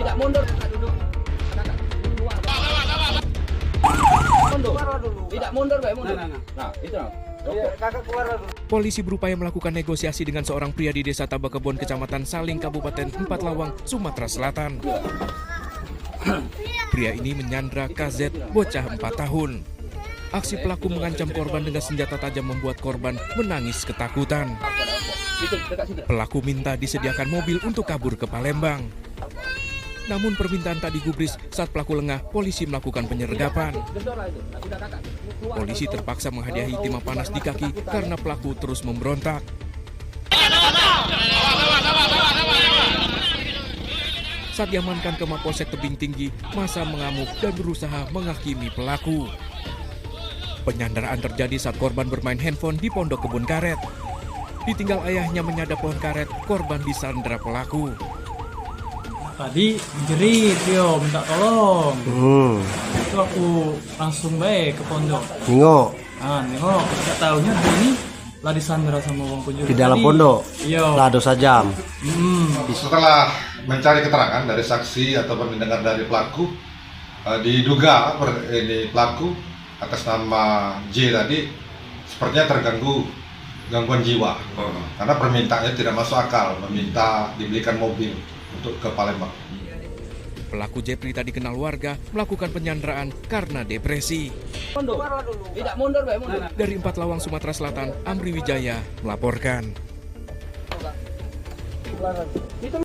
Tidak mundur. Duduk. Mundur. Tidak mundur, Pak. Mundur. Nah, itu. Kakak keluar dulu. Polisi berupaya melakukan negosiasi dengan seorang pria di Desa Tabakebon, Kecamatan Saling, Kabupaten Empat Lawang, Sumatera Selatan. Pria ini menyandra KZ, bocah 4 tahun. Aksi pelaku mengancam korban dengan senjata tajam membuat korban menangis ketakutan. Pelaku minta disediakan mobil untuk kabur ke Palembang. Namun permintaan tak digubris. Saat pelaku lengah, polisi melakukan penyergapan. Polisi terpaksa menghadiahi timah panas di kaki karena pelaku terus memberontak. Saat diamankan ke Mapolsek Tebing Tinggi, massa mengamuk dan berusaha menghakimi pelaku. Penyanderaan terjadi saat korban bermain handphone di Pondok Kebun Karet. Ditinggal ayahnya menyadap pohon karet, korban disandra pelaku. Tadi jerit, yo minta tolong. Itu aku langsung baik ke pondok. Nengok Nengok, tidak tahunya dia ini lah disandra sama orang pencuri. di dalam pondok. Iya. Lah dosa jam. Setelah mencari keterangan dari saksi atau mendengar dari pelaku, diduga ini pelaku atas nama J tadi sepertinya terganggu gangguan jiwa karena permintaannya tidak masuk akal, meminta dibelikan mobil untuk ke Palembang. Pelaku Jepri tadi kenal warga melakukan penyanderaan karena depresi. Mundur. Tidak mundur, Pak. Mundur. Dari Empat Lawang, Sumatera Selatan, Amri Wijaya melaporkan.